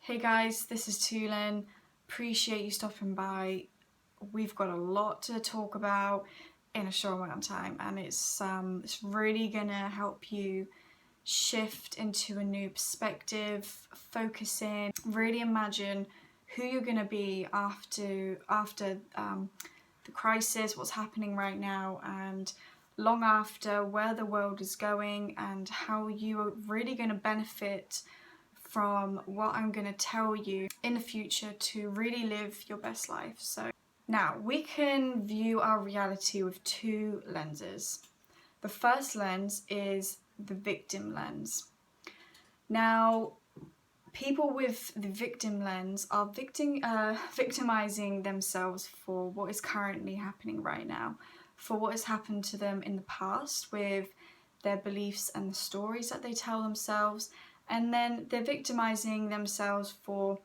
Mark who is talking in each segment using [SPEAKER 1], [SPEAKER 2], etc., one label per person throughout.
[SPEAKER 1] Hey guys, this is Tulin. Appreciate you stopping by. We've got a lot to talk about in a short amount of time, and it's really gonna help you shift into a new perspective, focus in, really imagine who you're gonna be after the crisis, what's happening right now, and long after, where the world is going, and how you are really gonna benefit from what I'm going to tell you in the future to really live your best life. So now we can view our reality with two lenses. The first lens is the victim lens. Now, people with the victim lens are victimizing themselves for what is currently happening right now, for what has happened to them in the past with their beliefs and the stories that they tell themselves. And then they're victimizing themselves for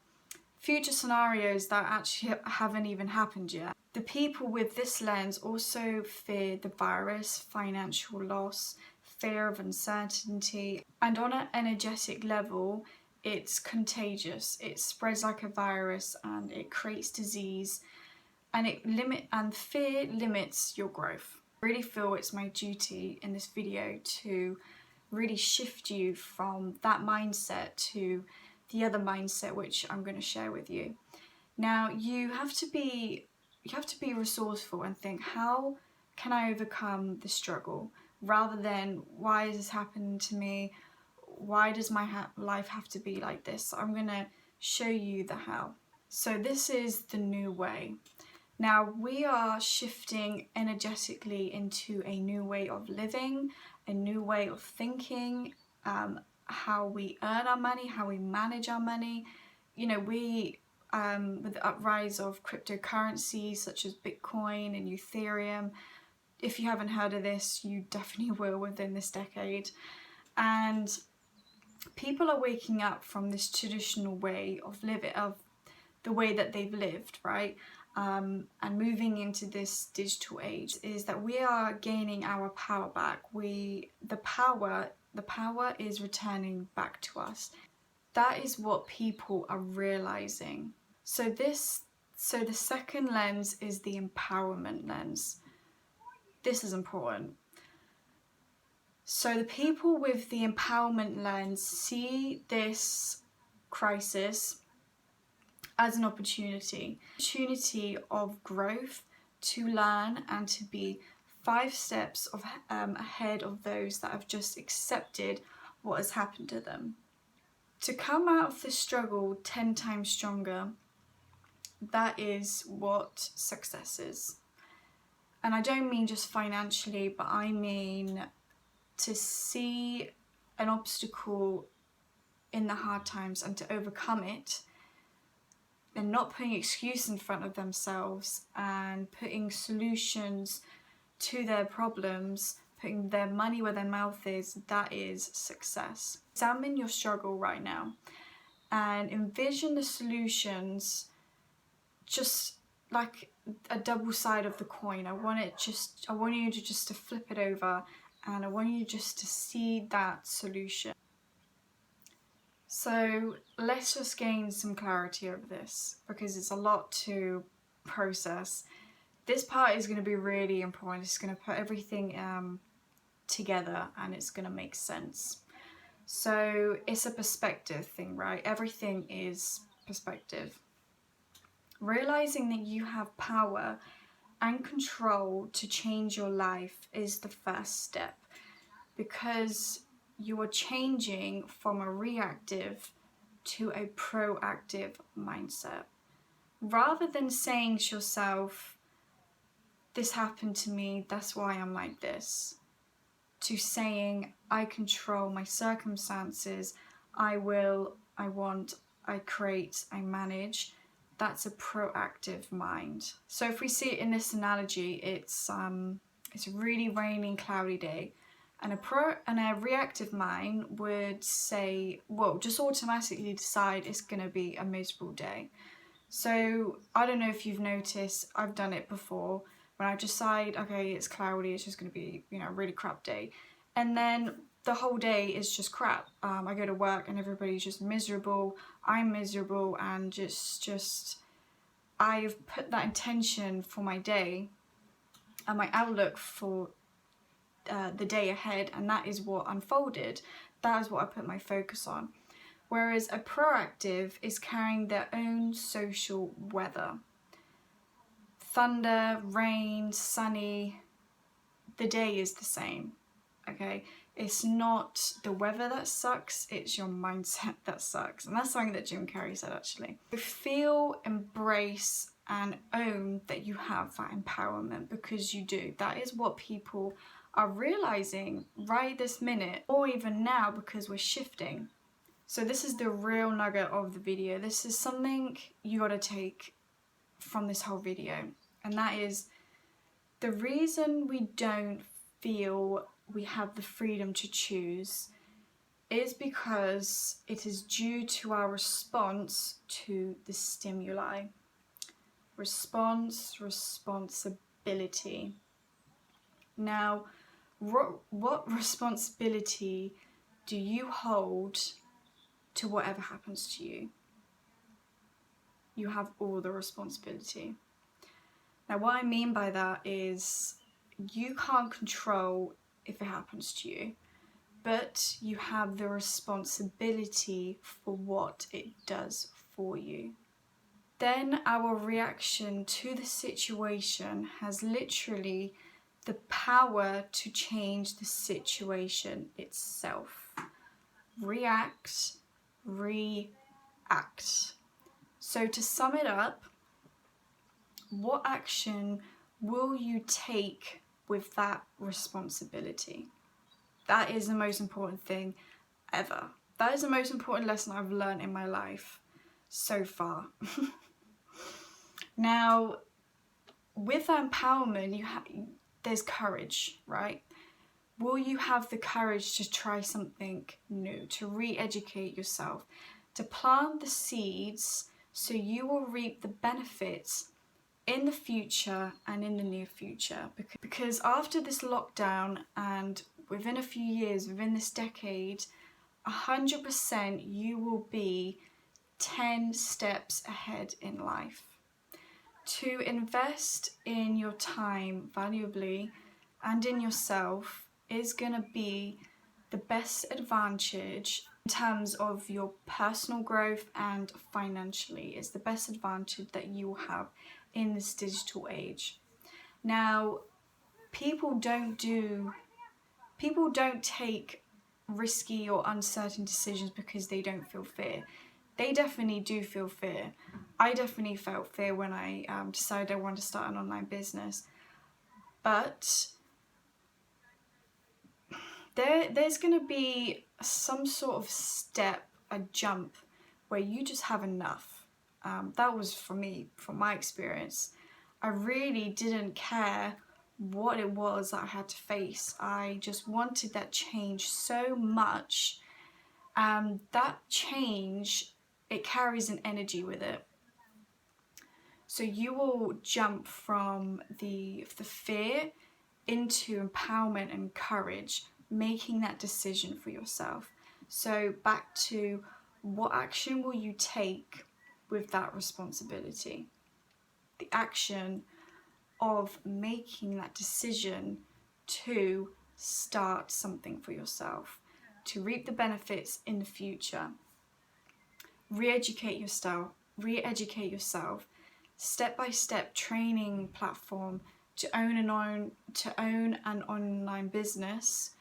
[SPEAKER 1] future scenarios that actually haven't even happened yet. The people with this lens also fear the virus, financial loss, fear of uncertainty, and on an energetic level, it's contagious. It spreads like a virus and it creates disease, and fear limits your growth. I really feel it's my duty in this video to really shift you from that mindset to the other mindset, which I'm going to share with you. Now, you have to be resourceful and think, how can I overcome the struggle, rather than why is this happening to me, why does my life have to be like this? I'm going to show you the how. So this is the new way. Now we are shifting energetically into a new way of living, a new way of thinking, how we earn our money, how we manage our money. You know, with the uprise of cryptocurrencies such as Bitcoin and Ethereum, if you haven't heard of this, you definitely will within this decade. And people are waking up from this traditional way of living, of the way that they've lived, right? And moving into this digital age, is that we are gaining our power back. The power is returning back to us. That is what people are realizing. So the second lens is the empowerment lens. This is important. So the people with the empowerment lens see this crisis as an opportunity of growth, to learn and to be 5 steps ahead of those that have just accepted what has happened to them. To come out of the struggle 10 times stronger, that is what success is. And I don't mean just financially, but I mean to see an obstacle in the hard times and to overcome it, and not putting excuse in front of themselves and putting solutions to their problems, putting their money where their mouth is. That is success. Examine your struggle right now and envision the solutions just like a double side of the coin. I want you to just to flip it over, and I want you just to see that solution. So let's just gain some clarity over this, because it's a lot to process. This part is going to be really important. It's going to put everything together and it's going to make sense. So it's a perspective thing, right? Everything is perspective. Realizing that you have power and control to change your life is the first step, because you are changing from a reactive to a proactive mindset. Rather than saying to yourself, this happened to me, that's why I'm like this, to saying, I control my circumstances, I will, I want, I create, I manage. That's a proactive mind. So if we see it in this analogy, it's a really rainy, cloudy day. And a reactive mind would say, well, just automatically decide it's going to be a miserable day. So I don't know if you've noticed, I've done it before, when I decide, okay, it's cloudy, it's just going to be, a really crap day. And then the whole day is just crap. I go to work and everybody's just miserable, I'm miserable, and just I've put that intention for my day and my outlook for the day ahead, and that is what unfolded. That is what I put my focus on. Whereas a proactive is carrying their own social weather. Thunder, rain, sunny, the day is the same, okay? It's not the weather that sucks, it's your mindset that sucks. And that's something that Jim Carrey said, actually. Feel, embrace, and own that you have that empowerment, because you do. That is what people are realizing right this minute, or even now, because we're shifting. So this is the real nugget of the video. This is something you gotta take from this whole video. And that is, the reason we don't feel we have the freedom to choose is because it is due to our response to the stimuli. Responsibility. Now, what responsibility do you hold to whatever happens to you? You have all the responsibility. Now, what I mean by that is you can't control if it happens to you, but you have the responsibility for what it does for you. Then our reaction to the situation has literally the power to change the situation itself. React, react. So to sum it up, what action will you take with that responsibility? That is the most important thing ever. That is the most important lesson I've learned in my life so far. Now, with that empowerment, there's courage, right? Will you have the courage to try something new, to re-educate yourself, to plant the seeds so you will reap the benefits in the future and in the near future? Because after this lockdown and within a few years, within this decade, 100% you will be 10 steps ahead in life. To invest in your time valuably and in yourself is going to be the best advantage in terms of your personal growth, and financially is the best advantage that you will have in this digital age. Now, people don't take risky or uncertain decisions because they don't feel fear. They definitely do feel fear. I definitely felt fear when I decided I wanted to start an online business. But there's going to be some sort of step, a jump, where you just have enough. That was for me, from my experience. I really didn't care what it was that I had to face. I just wanted that change so much. That change, it carries an energy with it. So you will jump from the fear into empowerment and courage, making that decision for yourself. So back to, what action will you take with that responsibility? The action of making that decision to start something for yourself, to reap the benefits in the future. Re-educate yourself, step-by-step training platform to own an online business,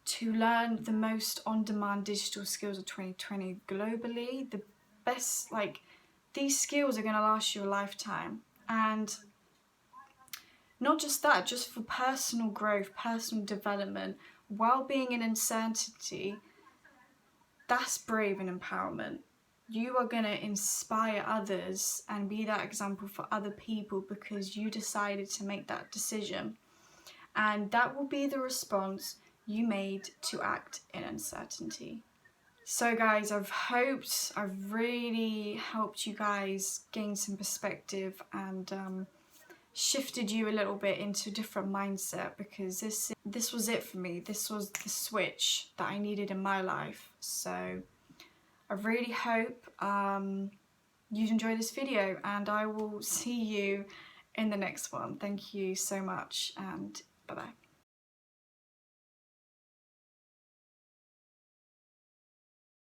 [SPEAKER 1] to learn the most on-demand digital skills of 2020 globally. The best, these skills are going to last you a lifetime. And not just that, just for personal growth, personal development, while being in uncertainty, that's brave and empowerment. You are going to inspire others and be that example for other people because you decided to make that decision. And that will be the response you made to act in uncertainty. So guys, I've really helped you guys gain some perspective and shifted you a little bit into a different mindset, because this was it for me. This was the switch that I needed in my life. So I really hope you'd enjoy this video, and I will see you in the next one. Thank you so much, and bye bye.